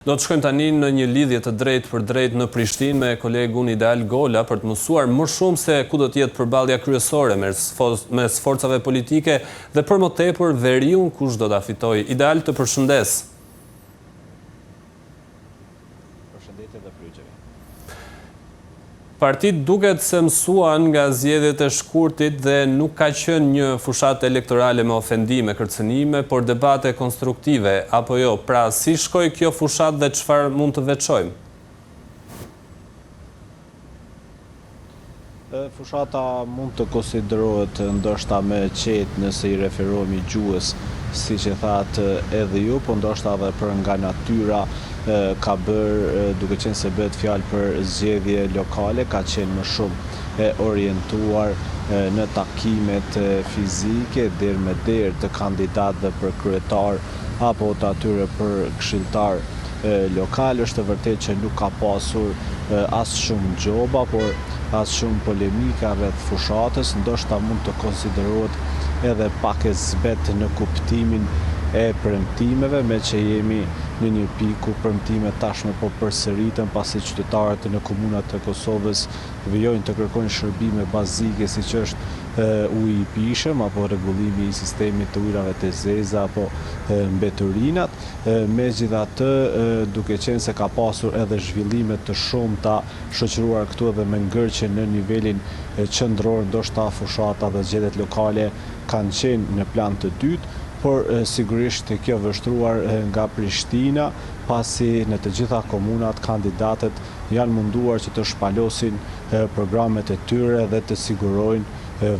Do të shkojmë tani në një lidhje të drejtë për drejtë në Prishtinë me kolegun Ideal Gola për të mësuar më shumë se ku do të jetë përballja kryesore mes forcave politike dhe për më tepër veriun kush do ta fitojë. Ideal, të përshëndes. Përshëndetje dhe pryqëri. Partitë duket se mësuan nga zgjedhjet e shkurtit dhe nuk ka qenë një fushatë elektorale me ofendime, kërcënime, por debate konstruktive, apo jo? Pra, si shkoi kjo fushatë dhe çfarë mund të veçojmë? Fushata mund të konsiderohet ndoshta me qetë nëse i referohemi gjuhës, siç e thatë edhe ju, po ndoshta edhe për nga natyra ka bërë, duke qenë se bëhet fjalë për zgjedhje lokale, ka qenë më shumë e orientuar në takimet fizike derë me derë të kandidatëve për kryetar apo të atyre për këshilltar lokal. Është e vërtetë që nuk ka pasur as shumë gjoba, por as shumë polemika rreth fushatës, ndoshta mund të konsiderohet edhe pak e zbet në kuptimin e premtimeve, me që jemi në një pikë ku premtimet tashmë po përsëriten pasi qytetarët në komunat e Kosovës vijojnë të kërkojnë shërbime bazike siç është uji i pishëm apo rregullimi i sistemit të ujrave të zeza apo mbeturinat. Megjithatë, duke qenë se ka pasur edhe zhvillime të shumta shoqëruar këtu edhe me ngërqje në nivelin qendror, ndoshta fushata dhe zgjedhjet lokale kanë qenë në plan të dytë, por sigurisht kjo vështruar nga Prishtina, pasi në të gjitha komunat kandidatët janë munduar që të shpalosin programet e tyre dhe të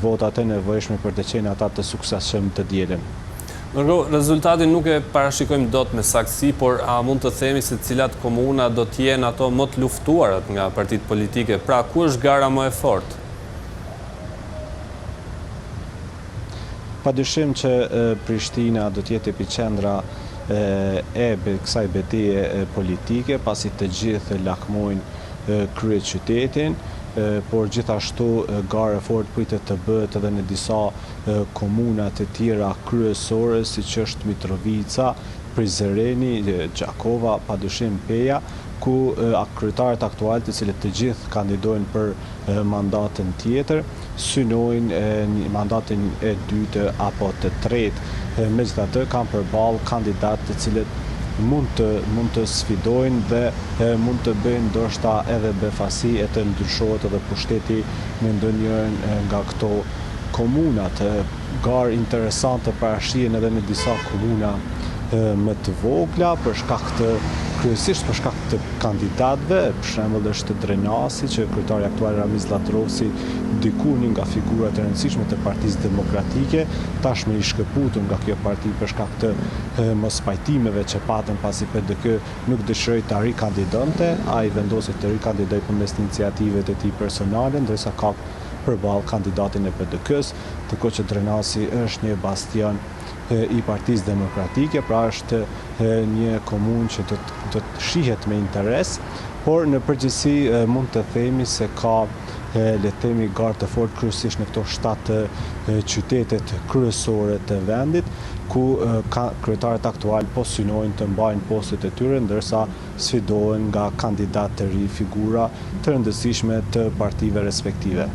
votat e nevojshme për të qenë ata të suksesshëm të dielën. Rezultatin nuk e parashikojmë dot me saktësi, por a mund të themi se cilat komuna do të jenë ato më të luftuarat nga partitë politike? Pra, ku është gara më e fortë? Padyshim që Prishtina do të jetë epiqendra e kësaj betejë politike, pasi të gjithë lakmojnë kryeqytetin, por gjithashtu garë e fortë pritet të bëhet edhe në disa komuna të tjera kryesore, siç është Mitrovica, Prizreni, Gjakova, padyshim Peja, ku kryetarët aktual, të cilët të gjithë kandidojnë për mandatën tjetër, synojnë mandatin e dytë apo të tretë. Megjithatë, kanë përballë kandidatë të cilët mund të sfidojnë dhe mund të bëjnë ndoshta edhe befasi e të ndryshohet edhe pushteti në ndonjërin nga këto komunat. Garë interesante parashihen edhe në disa komuna më të vogla kryesisht për shkak të kandidatëve, për shembull është Drenasi, që kryetari aktual Ramiz Latrovsi, diku një nga figurat e rëndësishme të Partisë Demokratike, tashmë i shkëputur nga kjo parti për shkak të mospajtimeve që patën pasi PDK nuk dëshiroi të rikandidonte, ai vendosi të rikandidojë përmes iniciativeve të tij personale, ndërsa ka përballë kandidatin e PDK-s, ndërkohë që Drenasi është një bastion i Partisë Demokratike, pra është një komunë që do të shihet me interes, por në përgjithësi mund të themi se ka le të themi garë të fortë kryesisht në këto 7 qytetet kryesore të vendit, ku kryetarët aktual po synojnë të mbajnë postet e tyre, ndërsa sfidohen nga kandidatë të ri, figura të rëndësishme të partive respektive.